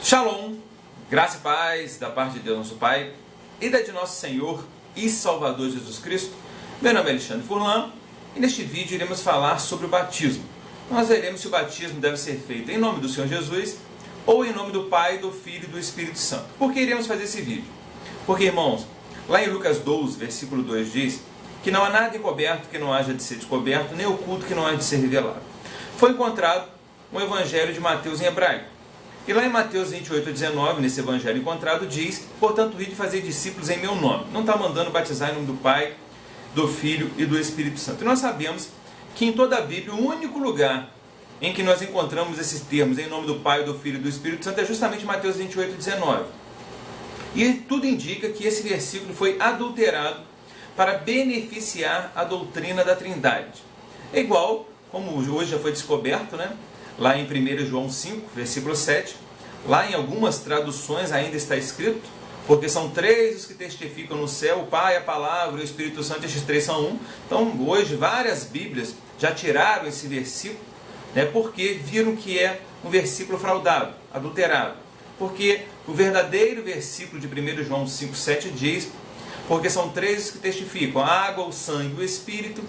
Shalom, graça e paz da parte de Deus nosso Pai e da de nosso Senhor e Salvador Jesus Cristo. Meu nome é Alexandre Furlan e neste vídeo iremos falar sobre o batismo. Nós veremos se o batismo deve ser feito em nome do Senhor Jesus ou em nome do Pai, do Filho e do Espírito Santo. Por que iremos fazer esse vídeo? Porque, irmãos, lá em Lucas 12, versículo 2 diz que não há nada encoberto que não haja de ser descoberto, nem oculto que não haja de ser revelado. Foi encontrado um evangelho de Mateus em hebraico. E lá em Mateus 28, 19, nesse evangelho encontrado, diz: portanto, ide fazer discípulos em meu nome. Não está mandando batizar em nome do Pai, do Filho e do Espírito Santo. E nós sabemos que em toda a Bíblia, o único lugar em que nós encontramos esses termos em nome do Pai, do Filho e do Espírito Santo é justamente Mateus 28, 19. E tudo indica que esse versículo foi adulterado para beneficiar a doutrina da Trindade. É igual, como hoje já foi descoberto, né? Lá em 1 João 5, versículo 7, lá em algumas traduções ainda está escrito, porque são três os que testificam no céu, o Pai, a Palavra e o Espírito Santo, estes três são um. Então, hoje, várias Bíblias já tiraram esse versículo, né, porque viram que é um versículo fraudado, adulterado. Porque o verdadeiro versículo de 1 João 5, 7 diz, porque são três os que testificam, a água, o sangue e o Espírito,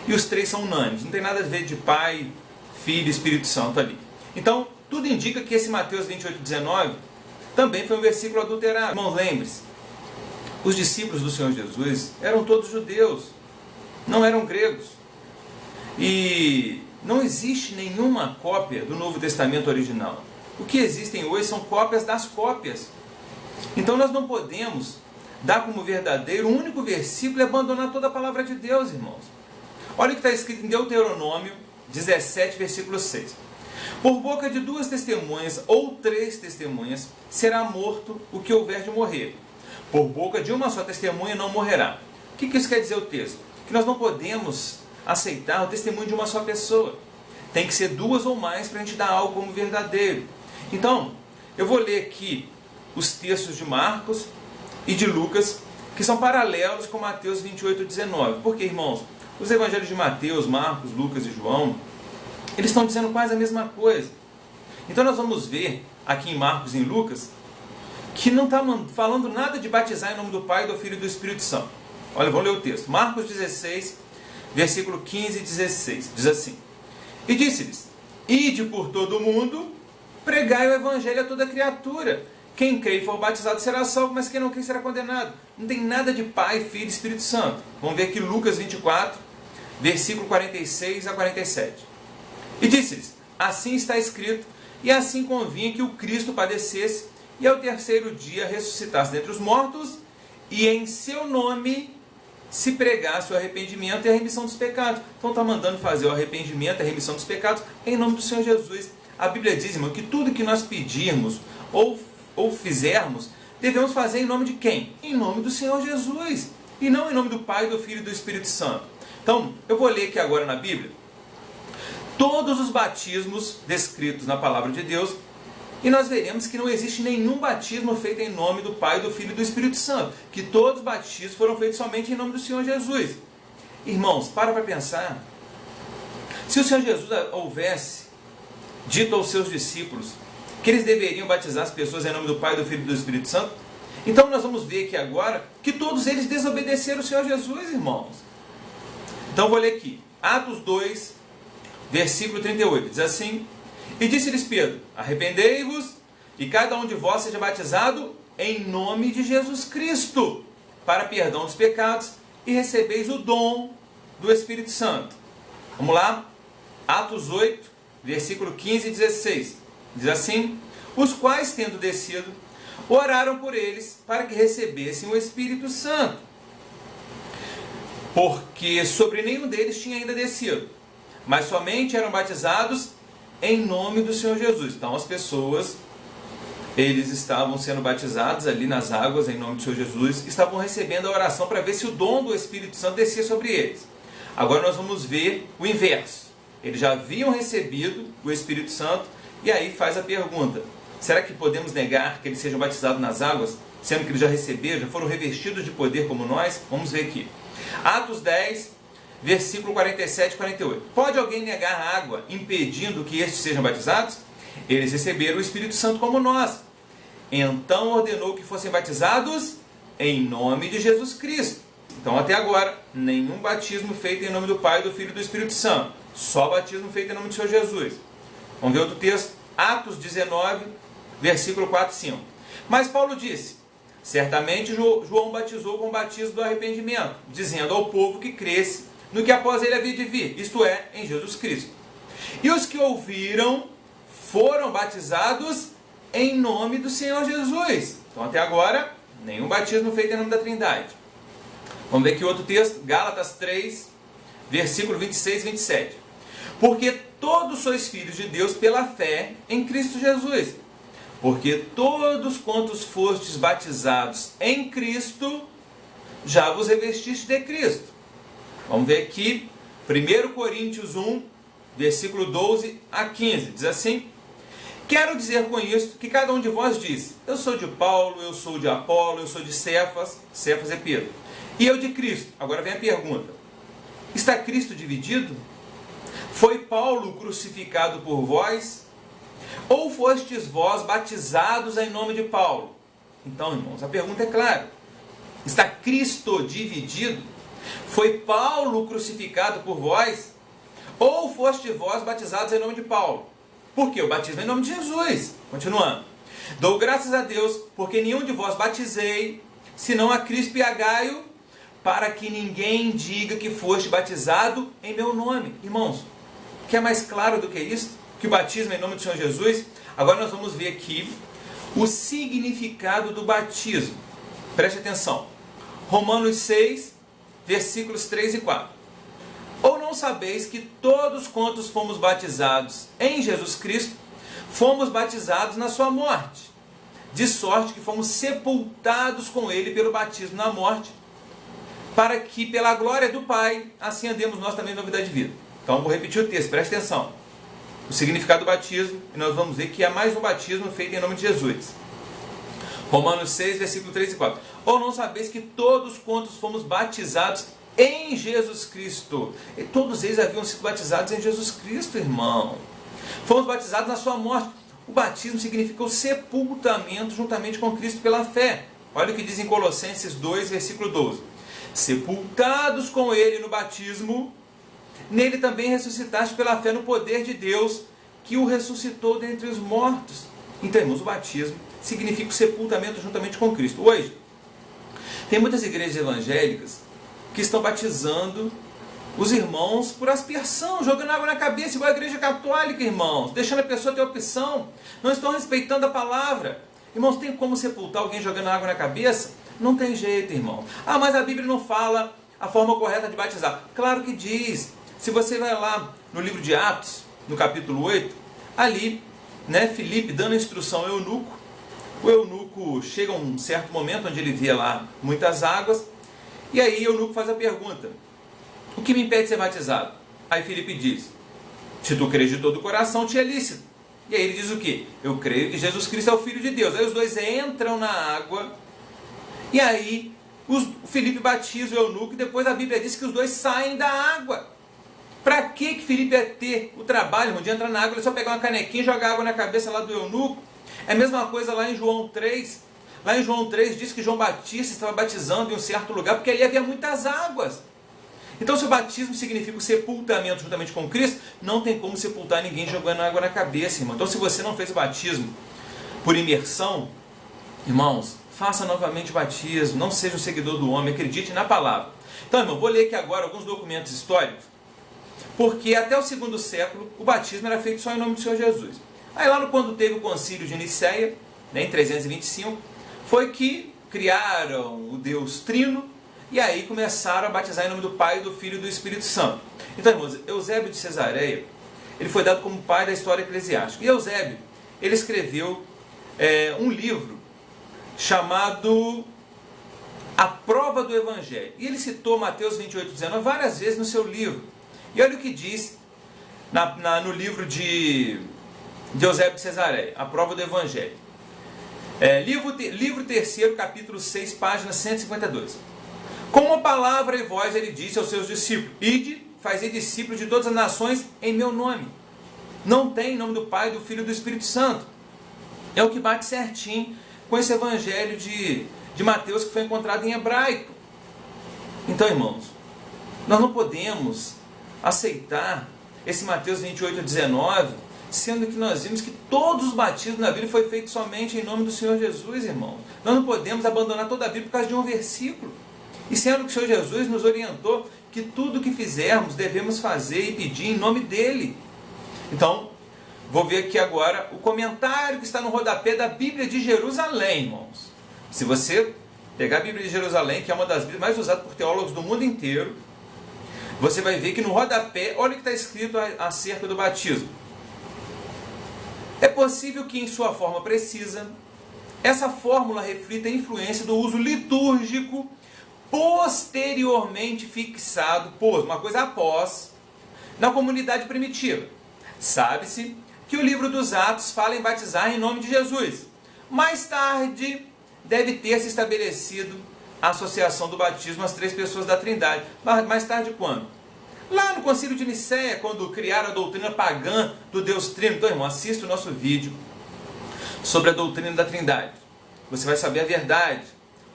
e os três são unânimes. Não tem nada a ver de Pai, Filho e Espírito Santo ali. Então, tudo indica que esse Mateus 28, 19 também foi um versículo adulterado. Irmãos, lembre-se, os discípulos do Senhor Jesus eram todos judeus, não eram gregos. E não existe nenhuma cópia do Novo Testamento original. O que existem hoje são cópias das cópias. Então nós não podemos dar como verdadeiro um único versículo e abandonar toda a palavra de Deus, irmãos. Olha o que está escrito em Deuteronômio 17, versículo 6. Por boca de duas testemunhas ou três testemunhas será morto o que houver de morrer. Por boca de uma só testemunha não morrerá. O que isso quer dizer o texto? Que nós não podemos aceitar o testemunho de uma só pessoa. Tem que ser duas ou mais para a gente dar algo como verdadeiro. Então, eu vou ler aqui os textos de Marcos e de Lucas, que são paralelos com Mateus 28, 19. Porque, irmãos, os evangelhos de Mateus, Marcos, Lucas e João, eles estão dizendo quase a mesma coisa. Então nós vamos ver aqui em Marcos e em Lucas que não está falando nada de batizar em nome do Pai, do Filho e do Espírito Santo. Olha, vamos ler o texto. Marcos 16, versículo 15 e 16. Diz assim: e disse-lhes: ide por todo o mundo, pregai o evangelho a toda criatura. Quem crê e for batizado será salvo, mas quem não crê será condenado. Não tem nada de Pai, Filho e Espírito Santo. Vamos ver aqui Lucas 24, versículo 46 a 47. E disse-lhes: assim está escrito, e assim convinha que o Cristo padecesse, e ao terceiro dia ressuscitasse dentre os mortos, e em seu nome se pregasse o arrependimento e a remissão dos pecados. Então está mandando fazer o arrependimento e a remissão dos pecados em nome do Senhor Jesus. A Bíblia diz, irmão, que tudo que nós pedirmos ou fizermos, devemos fazer em nome de quem? Em nome do Senhor Jesus, e não em nome do Pai, do Filho e do Espírito Santo. Então, eu vou ler aqui agora na Bíblia todos os batismos descritos na Palavra de Deus, e nós veremos que não existe nenhum batismo feito em nome do Pai, do Filho e do Espírito Santo, que todos os batismos foram feitos somente em nome do Senhor Jesus. Irmãos, para pensar, se o Senhor Jesus houvesse dito aos seus discípulos que eles deveriam batizar as pessoas em nome do Pai, do Filho e do Espírito Santo, então nós vamos ver aqui agora que todos eles desobedeceram o Senhor Jesus, irmãos. Então vou ler aqui, Atos 2, versículo 38, diz assim: e disse-lhes Pedro: arrependei-vos, e cada um de vós seja batizado em nome de Jesus Cristo, para perdão dos pecados, e recebeis o dom do Espírito Santo. Vamos lá? Atos 8, versículo 15 e 16. Diz assim: os quais, tendo descido, oraram por eles para que recebessem o Espírito Santo, porque sobre nenhum deles tinha ainda descido, mas somente eram batizados em nome do Senhor Jesus. Então as pessoas, eles estavam sendo batizados ali nas águas em nome do Senhor Jesus, estavam recebendo a oração para ver se o dom do Espírito Santo descia sobre eles. Agora nós vamos ver o inverso. Eles já haviam recebido o Espírito Santo, e aí faz a pergunta: será que podemos negar que eles sejam batizados nas águas, sendo que eles já receberam, já foram revestidos de poder como nós? Vamos ver aqui. Atos 10, versículo 47 e 48. Pode alguém negar a água, impedindo que estes sejam batizados? Eles receberam o Espírito Santo como nós, Então ordenou que fossem batizados em nome de Jesus Cristo. Então até agora, nenhum batismo feito em nome do Pai, do Filho e do Espírito Santo. Só batismo feito em nome do Senhor Jesus. Vamos ver outro texto, Atos 19, versículo 4 e 5. Mas Paulo disse: certamente João batizou com o batismo do arrependimento, dizendo ao povo que cresce no que após ele havia de vir, isto é, em Jesus Cristo. E os que ouviram foram batizados em nome do Senhor Jesus. Então até agora, nenhum batismo feito em nome da Trindade. Vamos ver aqui outro texto, Gálatas 3, versículo 26 e 27. Porque todos sois filhos de Deus pela fé em Cristo Jesus. Porque todos quantos fostes batizados em Cristo, já vos revestiste de Cristo. Vamos ver aqui, 1 Coríntios 1, versículo 12 a 15. Diz assim: quero dizer com isso que cada um de vós diz: eu sou de Paulo, eu sou de Apolo, eu sou de Cefas, Cefas é Pedro, e eu de Cristo. Agora vem a pergunta: está Cristo dividido? Foi Paulo crucificado por vós? Ou fostes vós batizados em nome de Paulo? Então, irmãos, a pergunta é clara: está Cristo dividido? Foi Paulo crucificado por vós? Ou foste vós batizados em nome de Paulo? Por quê? O batismo é em nome de Jesus. Continuando. Dou graças a Deus, porque nenhum de vós batizei, senão a Crispo e a Gaio, para que ninguém diga que foste batizado em meu nome. Irmãos, quer mais claro do que isso? Que o batismo é em nome do Senhor Jesus? Agora nós vamos ver aqui o significado do batismo. Preste atenção. Romanos 6, versículos 3 e 4. Ou não sabeis que todos quantos fomos batizados em Jesus Cristo, fomos batizados na sua morte, de sorte que fomos sepultados com ele pelo batismo na morte, para que pela glória do Pai, assim andemos nós também em novidade de vida. Então vou repetir o texto, preste atenção. O significado do batismo, e nós vamos ver que é mais um batismo feito em nome de Jesus. Romanos 6, versículo 3 e 4. Ou não sabeis que todos quantos fomos batizados em Jesus Cristo, e todos eles haviam sido batizados em Jesus Cristo, irmão. Fomos batizados na sua morte. O batismo significa o sepultamento juntamente com Cristo pela fé. Olha o que diz em Colossenses 2, versículo 12. Sepultados com ele no batismo, nele também ressuscitaste pela fé no poder de Deus, que o ressuscitou dentre os mortos. Então, irmãos, o batismo significa o sepultamento juntamente com Cristo. Hoje, tem muitas igrejas evangélicas que estão batizando os irmãos por aspersão, jogando água na cabeça, igual a igreja católica, irmãos, deixando a pessoa ter opção, não estão respeitando a palavra. Irmãos, tem como sepultar alguém jogando água na cabeça? Não tem jeito, irmão. Ah, mas a Bíblia não fala a forma correta de batizar. Claro que diz. Se você vai lá no livro de Atos, no capítulo 8, ali, Filipe dando instrução ao eunuco, o eunuco chega a um certo momento onde ele vê lá muitas águas, e aí o eunuco faz a pergunta: o que me impede de ser batizado? Aí Filipe diz: se tu crês de todo o coração, te é lícito. E aí ele diz o quê? Eu creio que Jesus Cristo é o Filho de Deus. Aí os dois entram na água, e aí o Filipe batiza o eunuco, e depois a Bíblia diz que os dois saem da água. Para que Filipe ia ter o trabalho, irmão, de entrar na água? Ele só pegar uma canequinha e jogar água na cabeça lá do eunuco. É a mesma coisa lá em João 3. Lá em João 3 diz que João Batista estava batizando em um certo lugar, porque ali havia muitas águas. Então, se o batismo significa o sepultamento juntamente com Cristo, não tem como sepultar ninguém jogando água na cabeça, irmão. Então, se você não fez o batismo por imersão, irmãos, faça novamente o batismo. Não seja um seguidor do homem, acredite na palavra. Então, irmão, vou ler aqui agora alguns documentos históricos, porque até o segundo século o batismo era feito só em nome do Senhor Jesus. Aí lá quando teve o concílio de Nicéia, em 325, foi que criaram o Deus Trino, e aí começaram a batizar em nome do Pai, do Filho e do Espírito Santo. Então, irmãos, Eusébio de Cesareia, ele foi dado como pai da história eclesiástica. E Eusébio, ele escreveu um livro chamado A Prova do Evangelho. E ele citou Mateus 28:19 várias vezes no seu livro. E olha o que diz no livro de Eusébio de Cesareia, A Prova do Evangelho. Livro 3, capítulo 6, página 152. Com uma palavra e voz ele disse aos seus discípulos: ide, fazei discípulos de todas as nações em meu nome. Não tem em nome do Pai, do Filho e do Espírito Santo. É o que bate certinho com esse evangelho de Mateus que foi encontrado em hebraico. Então, irmãos, nós não podemos aceitar esse Mateus 28:19, sendo que nós vimos que todos os batismos na Bíblia foi feito somente em nome do Senhor Jesus, irmãos. Nós não podemos abandonar toda a Bíblia por causa de um versículo. E sendo que o Senhor Jesus nos orientou que tudo o que fizermos devemos fazer e pedir em nome dEle. Então, vou ver aqui agora o comentário que está no rodapé da Bíblia de Jerusalém, irmãos. Se você pegar a Bíblia de Jerusalém, que é uma das Bíblias mais usadas por teólogos do mundo inteiro, você vai ver que no rodapé, olha o que está escrito acerca do batismo. É possível que em sua forma precisa, essa fórmula reflita a influência do uso litúrgico posteriormente fixado, uma coisa após, na comunidade primitiva. Sabe-se que o livro dos Atos fala em batizar em nome de Jesus. Mais tarde, deve ter se estabelecido a associação do batismo às três pessoas da Trindade. Mais tarde quando? Lá no Concílio de Nicéia, quando criaram a doutrina pagã do Deus Trino. Então, irmão, assista o nosso vídeo sobre a doutrina da Trindade. Você vai saber a verdade.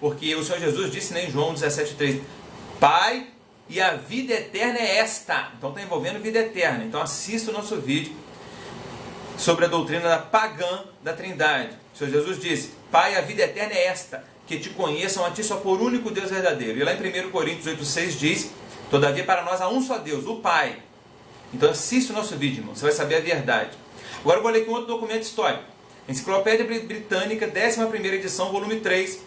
Porque o Senhor Jesus disse em João 17,3: Pai, e a vida eterna é esta. Então está envolvendo vida eterna. Então assista o nosso vídeo sobre a doutrina pagã da Trindade. O Senhor Jesus disse: Pai, a vida eterna é esta, que te conheçam a ti só por único Deus verdadeiro. E lá em 1 Coríntios 8,6 diz: Todavia para nós há um só Deus, o Pai. Então assista o nosso vídeo, irmão. Você vai saber a verdade. Agora eu vou ler aqui um outro documento histórico. Enciclopédia Britânica, 11ª edição, volume 3,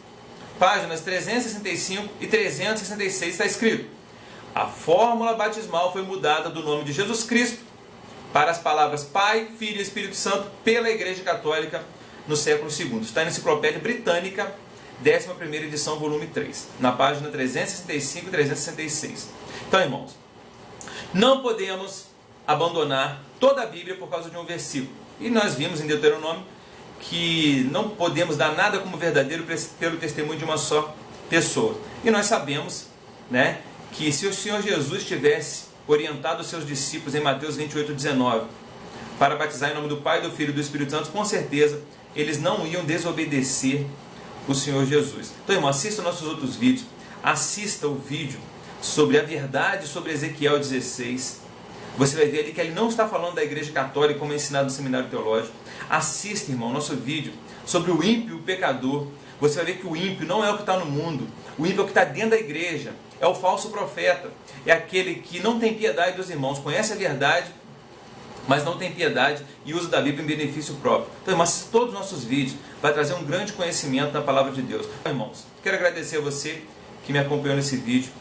páginas 365 e 366, está escrito: a fórmula batismal foi mudada do nome de Jesus Cristo para as palavras Pai, Filho e Espírito Santo pela Igreja Católica no século II. Está na Enciclopédia Britânica, 11ª edição, volume 3, na página 365 e 366. Então, irmãos, não podemos abandonar toda a Bíblia por causa de um versículo. E nós vimos em Deuteronômio que não podemos dar nada como verdadeiro pelo testemunho de uma só pessoa. E nós sabemos, né, que se o Senhor Jesus tivesse orientado os seus discípulos em Mateus 28:19 para batizar em nome do Pai, do Filho e do Espírito Santo, com certeza eles não iam desobedecer o Senhor Jesus. Então, irmão, assista nossos outros vídeos, assista o vídeo sobre a verdade sobre Ezequiel 16. Você vai ver ali que ele não está falando da Igreja Católica como é ensinado no seminário teológico. Assista, irmão, nosso vídeo sobre o ímpio e o pecador. Você vai ver que o ímpio não é o que está no mundo. O ímpio é o que está dentro da igreja. É o falso profeta. É aquele que não tem piedade dos irmãos. Conhece a verdade, mas não tem piedade e usa da Bíblia em benefício próprio. Então, irmãos, todos os nossos vídeos vai trazer um grande conhecimento da palavra de Deus. Então, irmãos, quero agradecer a você que me acompanhou nesse vídeo.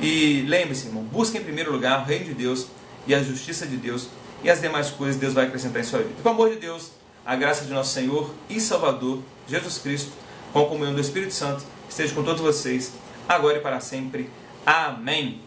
E lembre-se, irmão, busque em primeiro lugar o reino de Deus e a justiça de Deus, e as demais coisas Deus vai acrescentar em sua vida. Com o amor de Deus, a graça de nosso Senhor e Salvador, Jesus Cristo, com a comunhão do Espírito Santo, esteja com todos vocês, agora e para sempre. Amém.